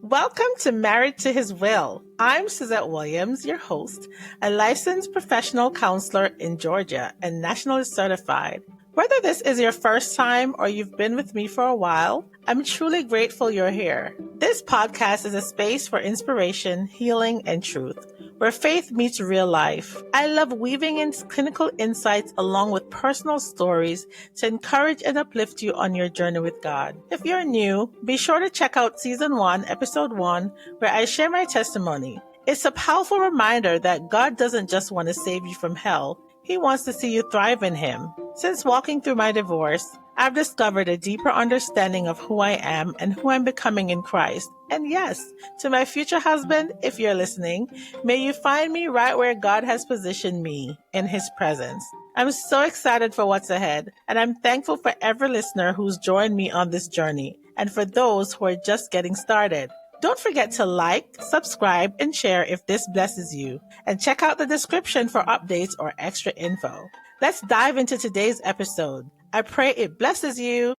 Welcome to Married to His Will. I'm Suzette Williams, your host, a licensed professional counselor in Georgia and nationally certified. Whether this is your first time or you've been with me for a while, I'm truly grateful you're here. This podcast is a space for inspiration, healing, and truth, where faith meets real life. I love weaving in clinical insights along with personal stories to encourage and uplift you on your journey with God. If you're new, be sure to check out Season 1, Episode 1, where I share my testimony. It's a powerful reminder that God doesn't just want to save you from hell, He wants to see you thrive in Him. Since walking through my divorce, I've discovered a deeper understanding of who I am and who I'm becoming in Christ. And yes, to my future husband, if you're listening, may you find me right where God has positioned me, in His presence. I'm so excited for what's ahead, and I'm thankful for every listener who's joined me on this journey, and for those who are just getting started. Don't forget to like, subscribe, and share if this blesses you, and check out the description for updates or extra info. Let's dive into today's episode. I pray it blesses you.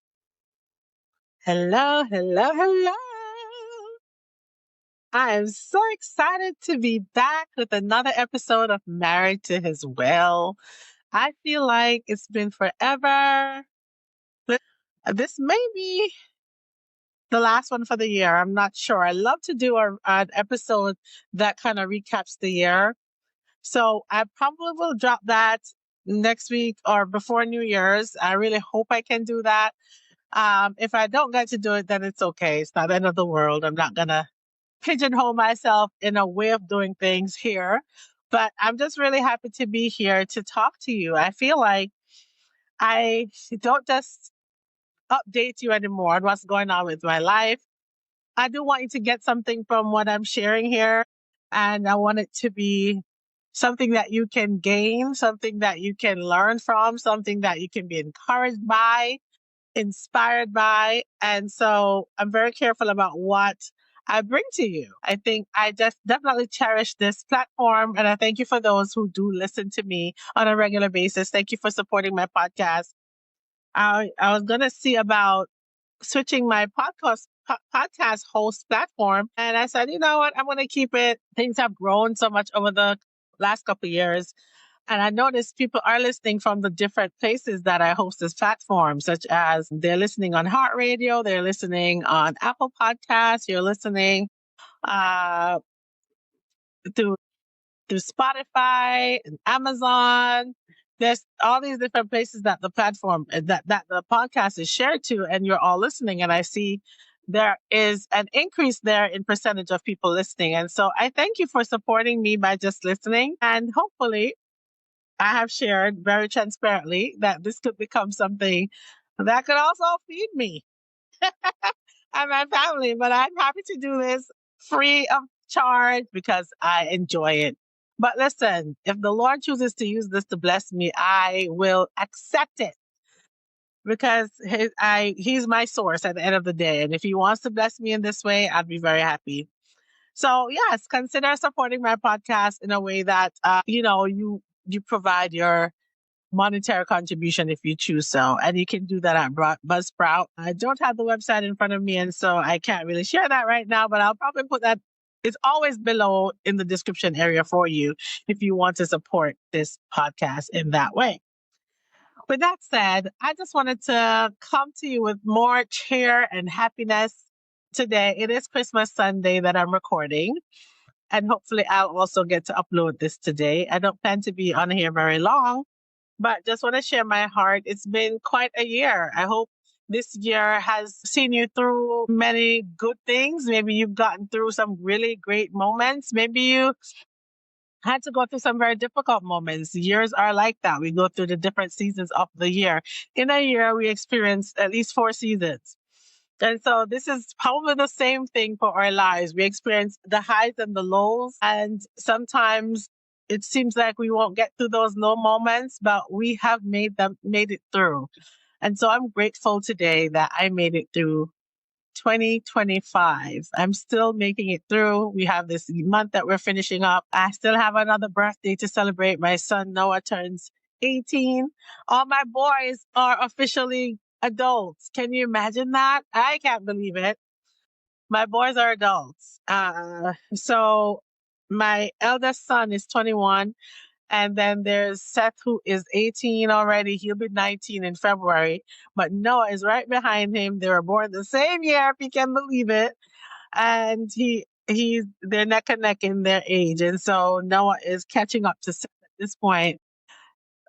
Hello, hello, hello. I am so excited to be back with another episode of Married to His Will. I feel like it's been forever. This may be the last one for the year. I'm not sure. I love to do an episode that kind of recaps the year. So I probably will drop that next week or before New Year's. I really hope I can do that. If I don't get to do it, then it's okay. It's not the end of the world. I'm not going to pigeonhole myself in a way of doing things here. But I'm just really happy to be here to talk to you. I feel like I don't just update you anymore on what's going on with my life. I do want you to get something from what I'm sharing here. And I want it to be something that you can gain, something that you can learn from, something that you can be encouraged by, inspired by. And so I'm very careful about what I bring to you. I think I just definitely cherish this platform. And I thank you for those who do listen to me on a regular basis. Thank you for supporting my podcast. I was going to see about switching my podcast host platform. And I said, you know what? I'm going to keep it. Things have grown so much over the last couple of years. And I noticed people are listening from the different places that I host this platform, such as they're listening on Heart Radio, they're listening on Apple Podcasts, you're listening uh, through Spotify and Amazon. There's all these different places that the platform that the podcast is shared to, and you're all listening. And I see there is an increase there in percentage of people listening. And so I thank you for supporting me by just listening. And hopefully I have shared very transparently that this could become something that could also feed me and my family. But I'm happy to do this free of charge because I enjoy it. But listen, if the Lord chooses to use this to bless me, I will accept it because He's my source at the end of the day. And if He wants to bless me in this way, I'd be very happy. So yes, consider supporting my podcast in a way that, you provide your monetary contribution if you choose so. And you can do that at Buzzsprout. I don't have the website in front of me, and so I can't really share that right now, but I'll probably put that. It's always below in the description area for you if you want to support this podcast in that way. With that said, I just wanted to come to you with more cheer and happiness today. It is Christmas Sunday that I'm recording, and hopefully I'll also get to upload this today. I don't plan to be on here very long, but just want to share my heart. It's been quite a year. I hope this year has seen you through many good things. Maybe you've gotten through some really great moments. Maybe you had to go through some very difficult moments. Years are like that. We go through the different seasons of the year. In a year, we experience at least 4 seasons. And so this is probably the same thing for our lives. We experience the highs and the lows. And sometimes it seems like we won't get through those low moments, but we have made it through. And so I'm grateful today that I made it through 2025. I'm still making it through. We have this month that we're finishing up. I still have another birthday to celebrate. My son Noah turns 18. All my boys are officially adults. Can you imagine that? I can't believe it. My boys are adults. So my eldest son is 21. And then there's Seth, who is 18 already. He'll be 19 in February. But Noah is right behind him. They were born the same year, if you can believe it. And they're neck and neck in their age. And so Noah is catching up to Seth at this point.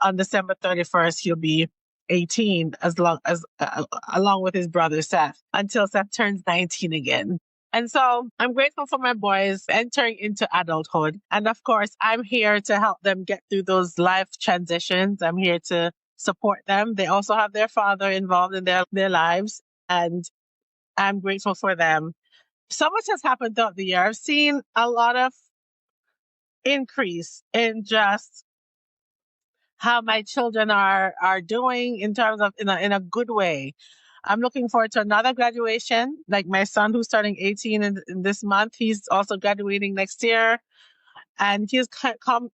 On December 31st, he'll be 18 along with his brother Seth until Seth turns 19 again. And so I'm grateful for my boys entering into adulthood. And of course, I'm here to help them get through those life transitions. I'm here to support them. They also have their father involved in their lives. And I'm grateful for them. So much has happened throughout the year. I've seen a lot of increase in just how my children are doing in terms of in a good way. I'm looking forward to another graduation. Like my son, who's turning 18 in this month, he's also graduating next year, and he's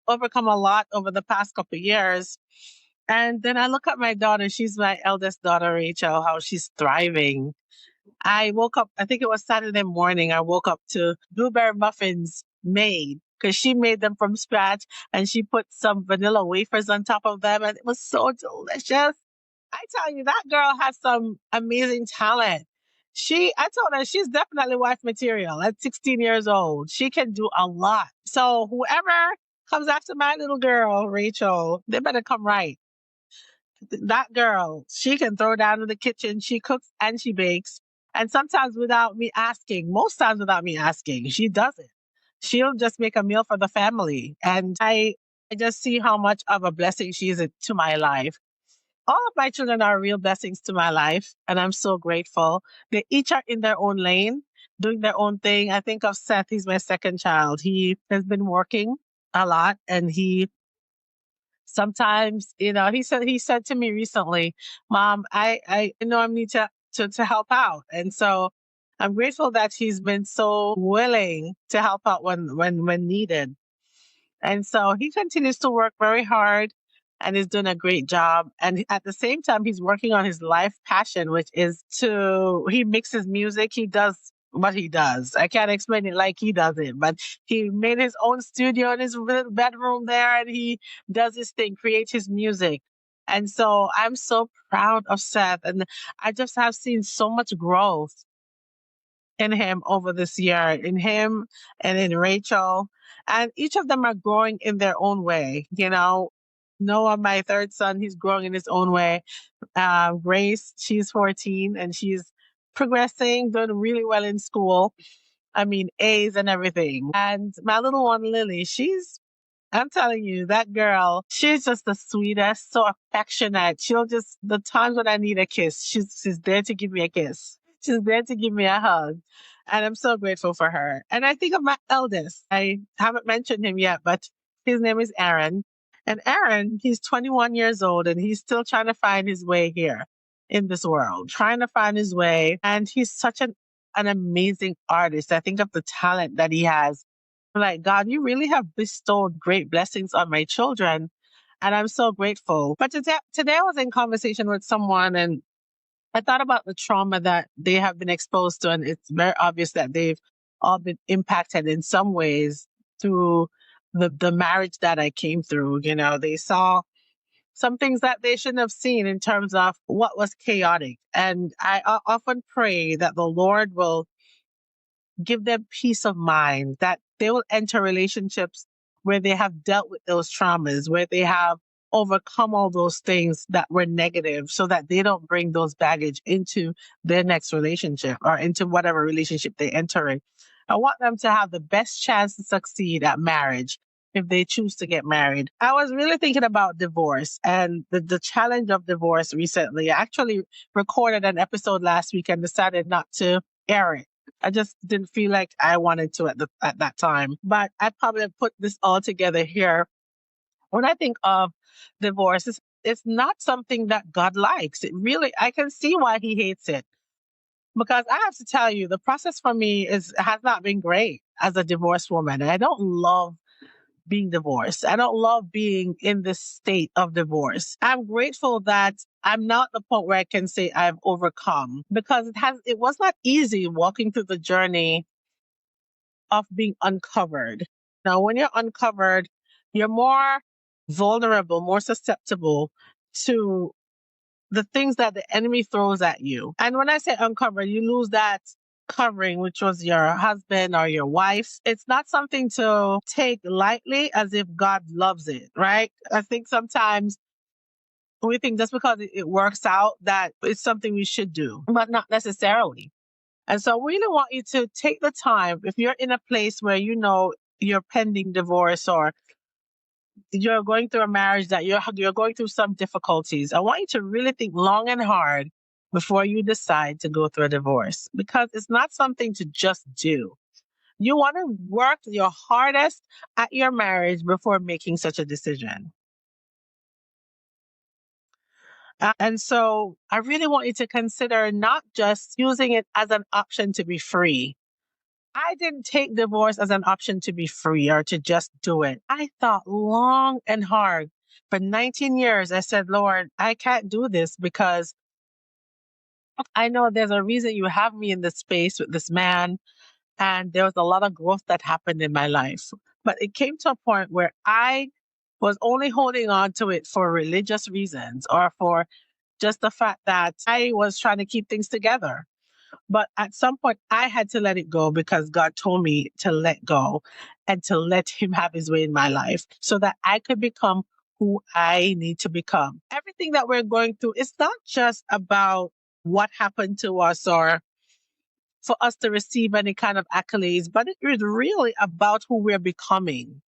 overcome a lot over the past couple of years. And then I look at my daughter. She's my eldest daughter, Rachel. How she's thriving. I woke up, I think it was Saturday morning, I woke up to blueberry muffins made because she made them from scratch and she put some vanilla wafers on top of them and it was so delicious. I tell you, that girl has some amazing talent. I told her she's definitely wife material at 16 years old. She can do a lot. So whoever comes after my little girl, Rachel, they better come right. That girl, she can throw down in the kitchen. She cooks and she bakes. And sometimes without me asking, most times without me asking, she does it. She'll just make a meal for the family. And I just see how much of a blessing she is to my life. All of my children are real blessings to my life. And I'm so grateful. They each are in their own lane, doing their own thing. I think of Seth, he's my second child. He has been working a lot and he sometimes, he said to me recently, Mom, I know I need to help out. And so I'm grateful that he's been so willing to help out when needed. And so he continues to work very hard and is doing a great job. And at the same time, he's working on his life passion, which is he mixes music. He does what he does. I can't explain it like he does it, but he made his own studio in his little bedroom there and he does his thing, creates his music. And so I'm so proud of Seth. And I just have seen so much growth in him over this year, in him and in Rachel. And each of them are growing in their own way. Noah, my third son, he's growing in his own way. Grace, she's 14 and she's progressing, doing really well in school. I mean, A's and everything. And my little one, Lily, I'm telling you, that girl, she's just the sweetest, so affectionate. The times when I need a kiss, she's there to give me a kiss. She's there to give me a hug. And I'm so grateful for her. And I think of my eldest. I haven't mentioned him yet, but his name is Aaron. And Aaron, he's 21 years old and he's still trying to find his way here in this world, trying to find his way. And he's such an amazing artist. I think of the talent that he has. I'm like, God, you really have bestowed great blessings on my children. And I'm so grateful. But today I was in conversation with someone and I thought about the trauma that they have been exposed to. And it's very obvious that they've all been impacted in some ways through the marriage that I came through. They saw some things that they shouldn't have seen in terms of what was chaotic. And I often pray that the Lord will give them peace of mind, that they will enter relationships where they have dealt with those traumas, where they have overcome all those things that were negative so that they don't bring those baggage into their next relationship or into whatever relationship they enter in. I want them to have the best chance to succeed at marriage if they choose to get married. I was really thinking about divorce and the challenge of divorce recently. I actually recorded an episode last week and decided not to air it. I just didn't feel like I wanted to at that time. But I probably put this all together here. When I think of divorce, it's not something that God likes. I can see why he hates it. Because I have to tell you, the process for me has not been great as a divorced woman. And I don't love being divorced. I don't love being in this state of divorce. I'm grateful that I'm not at the point where I can say I've overcome, because it was not easy walking through the journey of being uncovered. Now, when you're uncovered, you're more vulnerable, more susceptible to the things that the enemy throws at you. And when I say uncovered, you lose that covering, which was your husband or your wife. It's not something to take lightly as if God loves it, right? I think sometimes we think just because it works out that it's something we should do, but not necessarily. And so I really want you to take the time, if you're in a place where you know you're pending divorce or you're going through a marriage that you're going through some difficulties, I want you to really think long and hard before you decide to go through a divorce, because it's not something to just do. You want to work your hardest at your marriage before making such a decision. And so I really want you to consider not just using it as an option to be free. I didn't take divorce as an option to be free or to just do it. I thought long and hard. For 19 years, I said, Lord, I can't do this because I know there's a reason you have me in this space with this man. And there was a lot of growth that happened in my life. But it came to a point where I was only holding on to it for religious reasons or for just the fact that I was trying to keep things together. But at some point, I had to let it go because God told me to let go and to let Him have His way in my life so that I could become who I need to become. Everything that we're going through is not just about what happened to us or for us to receive any kind of accolades, but it is really about who we're becoming.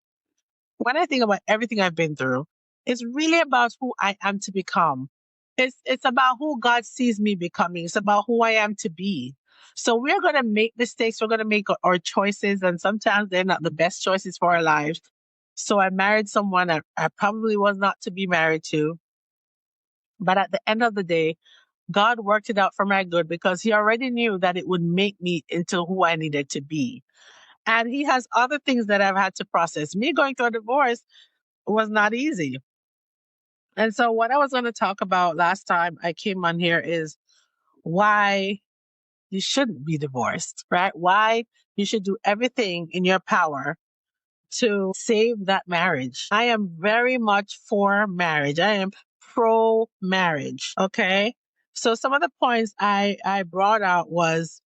When I think about everything I've been through, it's really about who I am to become. It's about who God sees me becoming. It's about who I am to be. So we're going to make mistakes. We're going to make our choices, and sometimes they're not the best choices for our lives. So I married someone I probably was not to be married to. But at the end of the day, God worked it out for my good because He already knew that it would make me into who I needed to be. And He has other things that I've had to process. Me going through a divorce was not easy. And so, what I was going to talk about last time I came on here is why you shouldn't be divorced, right? Why you should do everything in your power to save that marriage. I am very much for marriage. I am pro marriage. Okay. So, some of the points I brought out was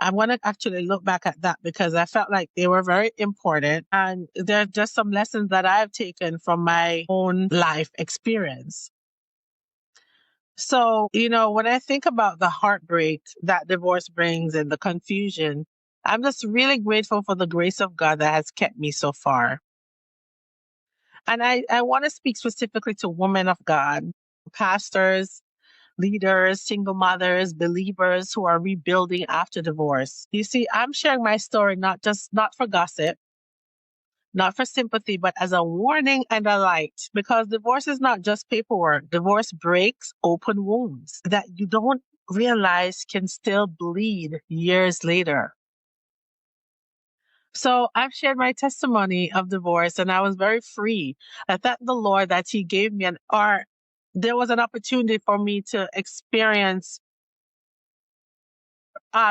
I want to actually look back at that because I felt like they were very important. And there are just some lessons that I've taken from my own life experience. So, when I think about the heartbreak that divorce brings and the confusion, I'm just really grateful for the grace of God that has kept me so far. And I want to speak specifically to women of God, pastors, leaders, single mothers, believers who are rebuilding after divorce. You see, I'm sharing my story not for gossip, not for sympathy, but as a warning and a light. Because divorce is not just paperwork. Divorce breaks open wounds that you don't realize can still bleed years later. So I've shared my testimony of divorce and I was very free. I thank the Lord that He gave me there was an opportunity for me to experience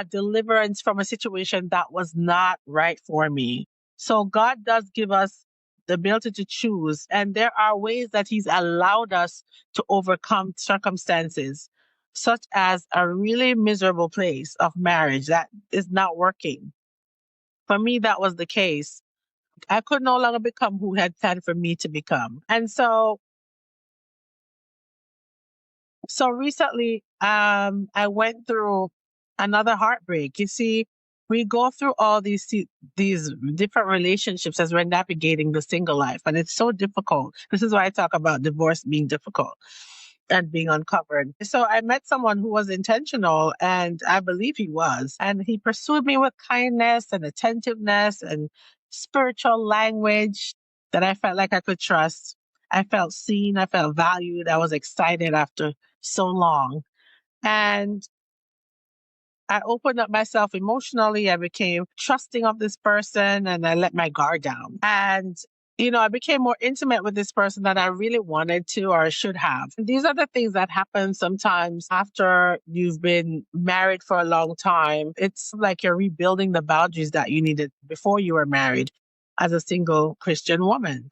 deliverance from a situation that was not right for me. So God does give us the ability to choose. And there are ways that He's allowed us to overcome circumstances, such as a really miserable place of marriage that is not working. For me, that was the case. I could no longer become who had planned for me to become. And so recently, I went through another heartbreak. You see, we go through all these different relationships as we're navigating the single life, and it's so difficult. This is why I talk about divorce being difficult and being uncovered. So I met someone who was intentional, and I believe he was, and he pursued me with kindness and attentiveness and spiritual language that I felt like I could trust. I felt seen. I felt valued. I was excited after so long. And I opened up myself emotionally. I became trusting of this person and I let my guard down. And I became more intimate with this person than I really wanted to or should have. These are the things that happen sometimes after you've been married for a long time. It's like you're rebuilding the boundaries that you needed before you were married as a single Christian woman.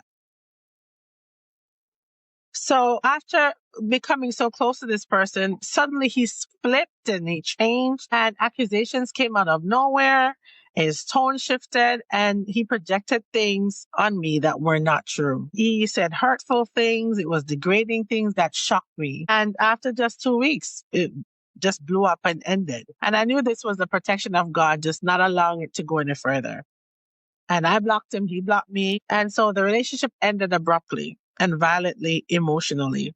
So after becoming so close to this person, suddenly he flipped and he changed, and accusations came out of nowhere. His tone shifted and he projected things on me that were not true. He said hurtful things. It was degrading things that shocked me. And after just 2 weeks, it just blew up and ended. And I knew this was the protection of God, just not allowing it to go any further. And I blocked him, he blocked me. And so the relationship ended abruptly and violently emotionally.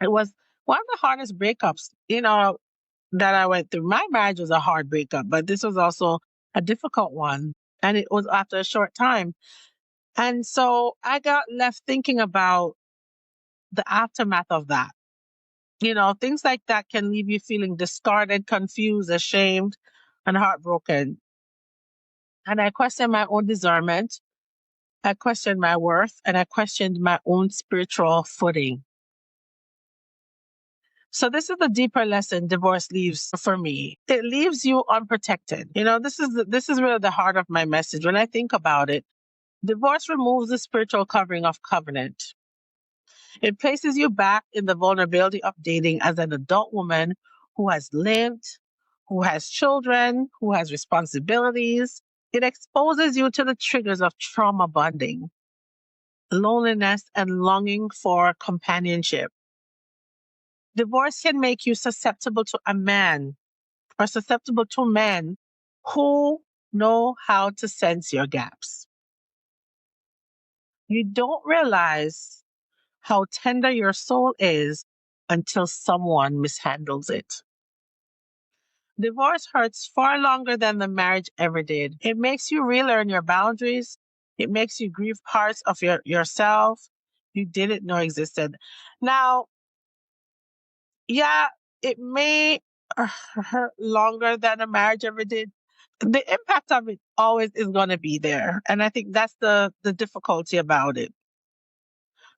It was one of the hardest breakups, that I went through. My marriage was a hard breakup, but this was also a difficult one. And it was after a short time. And so I got left thinking about the aftermath of that. Things like that can leave you feeling discarded, confused, ashamed, and heartbroken. And I questioned my own discernment. I questioned my worth and I questioned my own spiritual footing. So this is the deeper lesson divorce leaves for me. It leaves you unprotected. This is really the heart of my message. When I think about it, divorce removes the spiritual covering of covenant. It places you back in the vulnerability of dating as an adult woman who has lived, who has children, who has responsibilities. It exposes you to the triggers of trauma bonding, loneliness, and longing for companionship. Divorce can make you susceptible to a man or susceptible to men who know how to sense your gaps. You don't realize how tender your soul is until someone mishandles it. Divorce hurts far longer than the marriage ever did. It makes you relearn your boundaries. It makes you grieve parts of yourself you didn't know existed. Now, yeah, it may hurt longer than a marriage ever did. The impact of it always is going to be there. And I think that's the difficulty about it.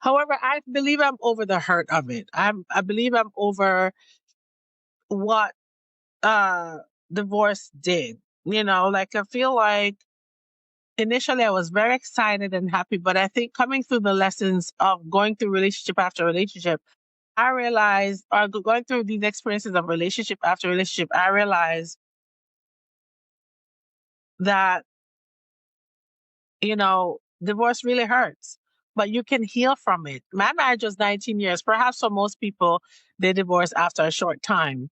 However, I believe I'm over the hurt of it. I believe I'm over what uh divorce did. Like I feel like initially I was very excited and happy, but I think coming through the lessons of going through relationship after relationship, I realized, or going through these experiences of relationship after relationship, I realized that, divorce really hurts, but you can heal from it. My marriage was 19 years. Perhaps for most people, they divorce after a short time.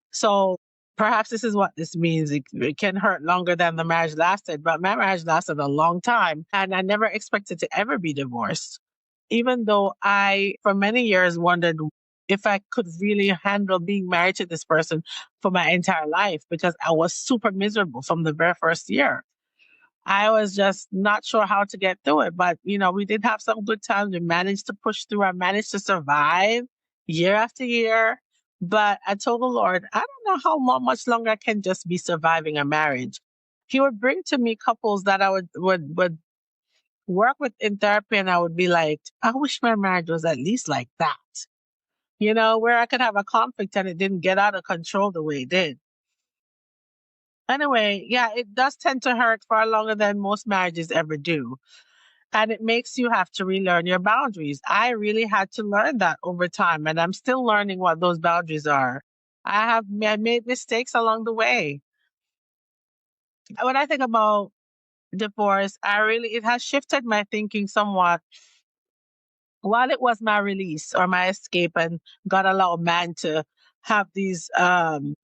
So perhaps this is what this means. It can hurt longer than the marriage lasted, but my marriage lasted a long time and I never expected to ever be divorced. Even though I, for many years, wondered if I could really handle being married to this person for my entire life because I was super miserable from the very first year. I was just not sure how to get through it. But, we did have some good times. We managed to push through. I managed to survive year after year. But I told the Lord, I don't know how much longer I can just be surviving a marriage. He would bring to me couples that I would work with in therapy, and I would be like, I wish my marriage was at least like that, where I could have a conflict and it didn't get out of control the way it did. Anyway, yeah, it does tend to hurt far longer than most marriages ever do. And it makes you have to relearn your boundaries. I really had to learn that over time, and I'm still learning what those boundaries are. I made mistakes along the way. When I think about divorce, it has shifted my thinking somewhat. While it was my release or my escape, and God allowed man to have the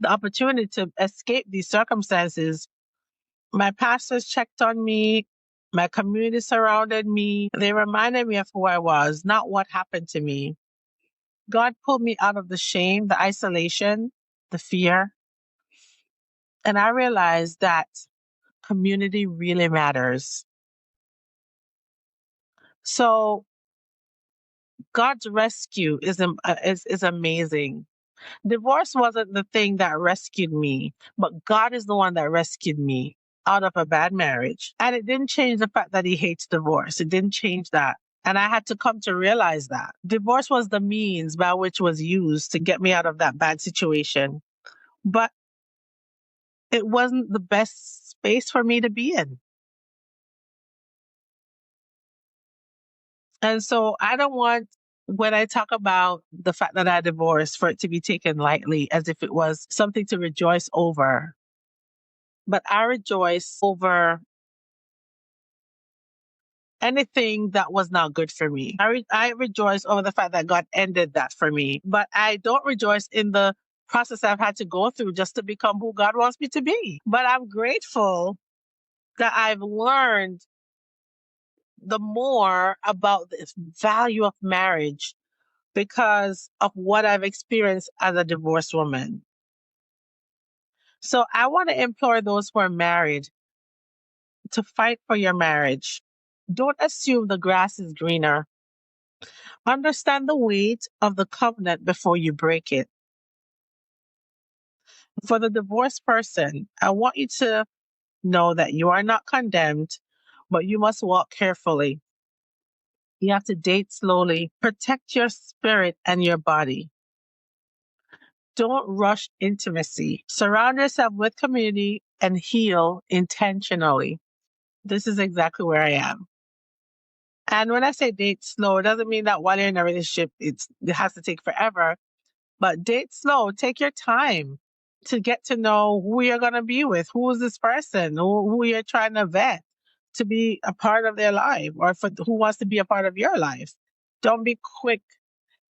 opportunity to escape these circumstances, my pastors checked on me. My community surrounded me. They reminded me of who I was, not what happened to me. God pulled me out of the shame, the isolation, the fear. And I realized that community really matters. So God's rescue is amazing. Divorce wasn't the thing that rescued me, but God is the one that rescued me. out of a bad marriage. And it didn't change the fact that he hates divorce. It didn't change that. And I had to come to realize that divorce was the means by which was used to get me out of that bad situation. But it wasn't the best space for me to be in. And so I don't want, when I talk about the fact that I divorced, for it to be taken lightly as if it was something to rejoice over. But I rejoice over anything that was not good for me. I rejoice over the fact that God ended that for me. But I don't rejoice in the process I've had to go through just to become who God wants me to be. But I'm grateful that I've learned the more about the value of marriage because of what I've experienced as a divorced woman. So I want to implore those who are married to fight for your marriage. Don't assume the grass is greener. Understand the weight of the covenant before you break it. For the divorced person, I want you to know that you are not condemned, but you must walk carefully. You have to date slowly, protect your spirit and your body. Don't rush intimacy. Surround yourself with community and heal intentionally. This is exactly where I am. And when I say date slow, it doesn't mean that while you're in a relationship, it has to take forever. But date slow. Take your time to get to know who you're going to be with. Who is this person? Who you're trying to vet to be a part of their life, or for who wants to be a part of your life. Don't be quick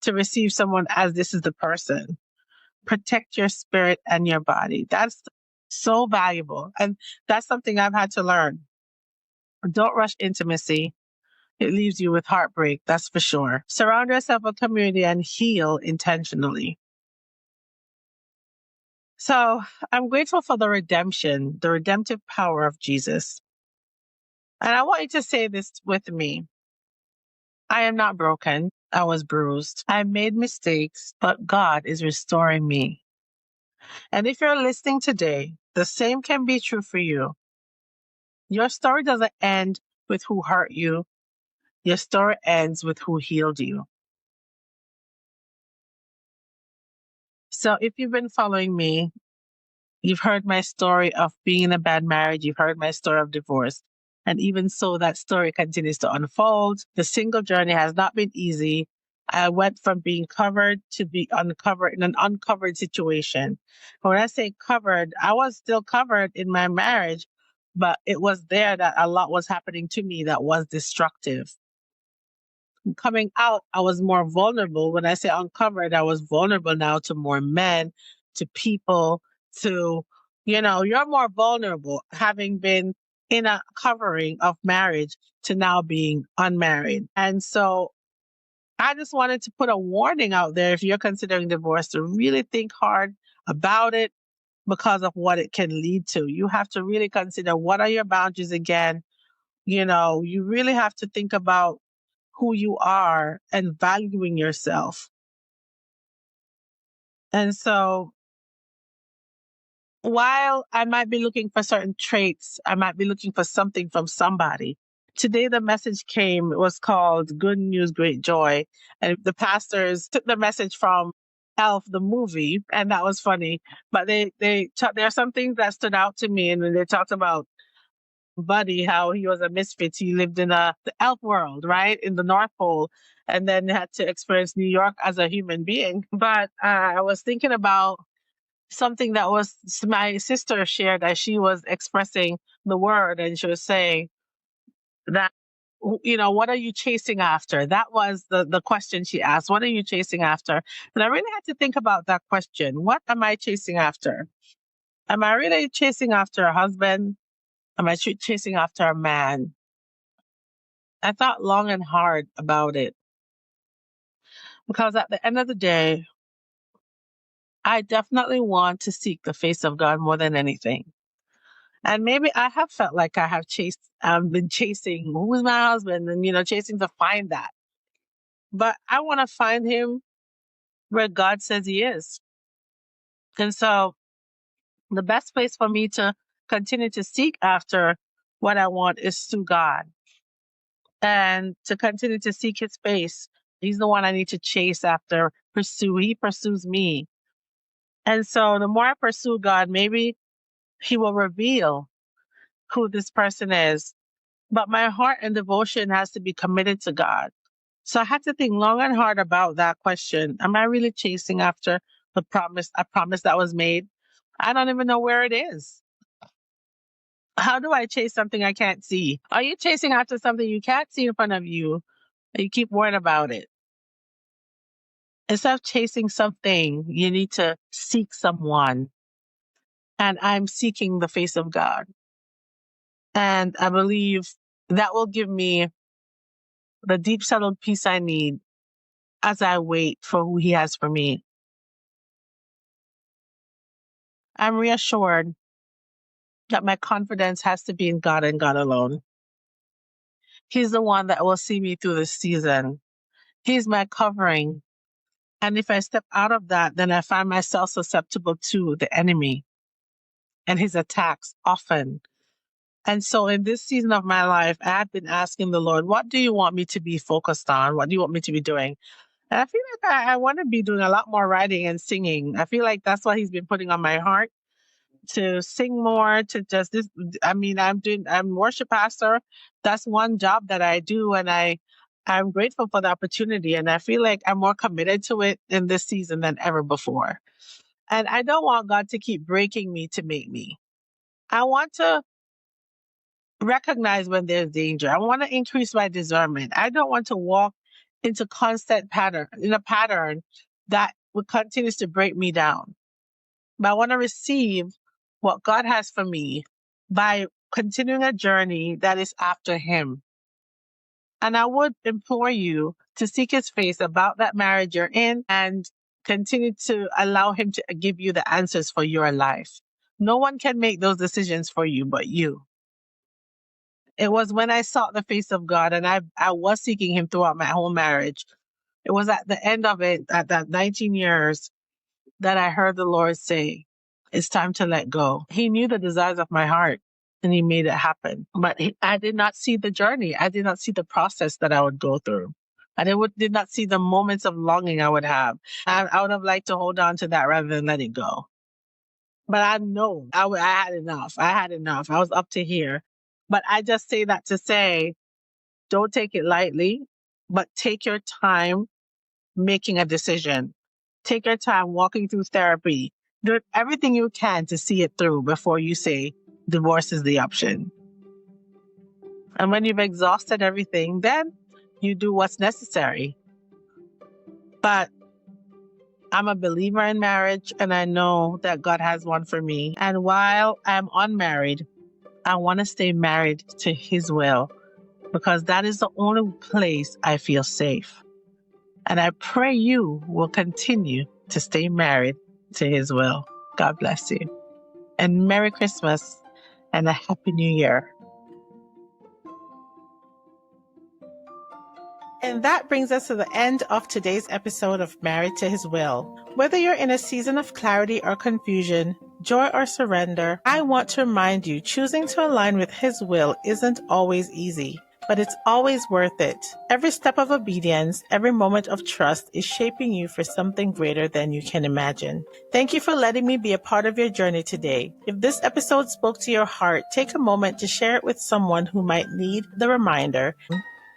to receive someone as this is the person. Protect your spirit and your body. That's so valuable. And that's something I've had to learn. Don't rush intimacy. It leaves you with heartbreak, that's for sure. Surround yourself with community and heal intentionally. So I'm grateful for the redemption, the redemptive power of Jesus. And I want you to say this with me. I am not broken. I was bruised. I made mistakes, but God is restoring me. And if you're listening today, the same can be true for you. Your story doesn't end with who hurt you. Your story ends with who healed you. So if you've been following me, you've heard my story of being in a bad marriage. You've heard my story of divorce. And even so, that story continues to unfold. The single journey has not been easy. I went from being covered to be uncovered in an uncovered situation. When I say covered, I was still covered in my marriage, but it was there that a lot was happening to me that was destructive. Coming out, I was more vulnerable. When I say uncovered, I was vulnerable now to more men, to people, to, you're more vulnerable having been in a covering of marriage to now being unmarried. And so I just wanted to put a warning out there if you're considering divorce to really think hard about it because of what it can lead to. You have to really consider what are your boundaries again. You really have to think about who you are and valuing yourself. And so while I might be looking for certain traits, I might be looking for something from somebody. Today, the message came, it was called Good News, Great Joy. And the pastors took the message from Elf, the movie, and that was funny. But there are some things that stood out to me. And when they talked about Buddy, how he was a misfit. He lived in the elf world, right? In the North Pole, and then had to experience New York as a human being. But I was thinking about something that was my sister shared as she was expressing the word, and she was saying that, what are you chasing after? That was the question she asked. What are you chasing after? And I really had to think about that question. What am I chasing after? Am I really chasing after a husband? Am I chasing after a man? I thought long and hard about it because at the end of the day, I definitely want to seek the face of God more than anything. And maybe I have felt like I have been chasing who's my husband and, chasing to find that. But I want to find him where God says he is. And so the best place for me to continue to seek after what I want is through God, and to continue to seek his face. He's the one I need to chase after, pursue. He pursues me. And so the more I pursue God, maybe he will reveal who this person is. But my heart and devotion has to be committed to God. So I had to think long and hard about that question. Am I really chasing after a promise that was made? I don't even know where it is. How do I chase something I can't see? Are you chasing after something you can't see in front of you and you keep worrying about it? Instead of chasing something, you need to seek someone. And I'm seeking the face of God. And I believe that will give me the deep, settled peace I need as I wait for who he has for me. I'm reassured that my confidence has to be in God and God alone. He's the one that will see me through this season. He's my covering. And if I step out of that, then I find myself susceptible to the enemy and his attacks often. And so in this season of my life, I had been asking the Lord, what do you want me to be focused on? What do you want me to be doing? And I feel like I want to be doing a lot more writing and singing. I feel like that's what he's been putting on my heart, to sing more, to just this. I mean, I'm worship pastor. That's one job that I do. And I'm grateful for the opportunity. And I feel like I'm more committed to it in this season than ever before. And I don't want God to keep breaking me to make me. I want to recognize when there's danger. I want to increase my discernment. I don't want to walk into in a pattern that will continues to break me down. But I want to receive what God has for me by continuing a journey that is after him. And I would implore you to seek his face about that marriage you're in and continue to allow him to give you the answers for your life. No one can make those decisions for you but you. It was when I sought the face of God, and I was seeking him throughout my whole marriage. It was at the end of it, at that 19 years, that I heard the Lord say, it's time to let go. He knew the desires of my heart and he made it happen. But I did not see the journey. I did not see the process that I would go through. Did not see the moments of longing I would have. I would have liked to hold on to that rather than let it go. But I know I had enough. I had enough. I was up to here. But I just say that to say, don't take it lightly, but take your time making a decision. Take your time walking through therapy. Do everything you can to see it through before you say divorce is the option. And when you've exhausted everything, then you do what's necessary. But I'm a believer in marriage, and I know that God has one for me. And while I'm unmarried, I want to stay married to his will, because that is the only place I feel safe. And I pray you will continue to stay married to his will. God bless you. And Merry Christmas and a Happy New Year. And that brings us to the end of today's episode of Married to His Will. Whether you're in a season of clarity or confusion, joy or surrender, I want to remind you, choosing to align with His will isn't always easy, but it's always worth it. Every step of obedience, every moment of trust is shaping you for something greater than you can imagine. Thank you for letting me be a part of your journey today. If this episode spoke to your heart, take a moment to share it with someone who might need the reminder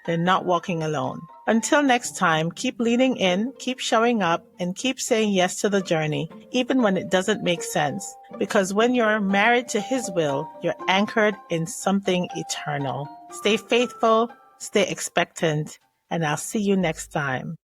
they're not walking alone. Until next time, keep leaning in, keep showing up, and keep saying yes to the journey, even when it doesn't make sense. Because when you're married to His will, you're anchored in something eternal. Stay faithful, stay expectant, and I'll see you next time.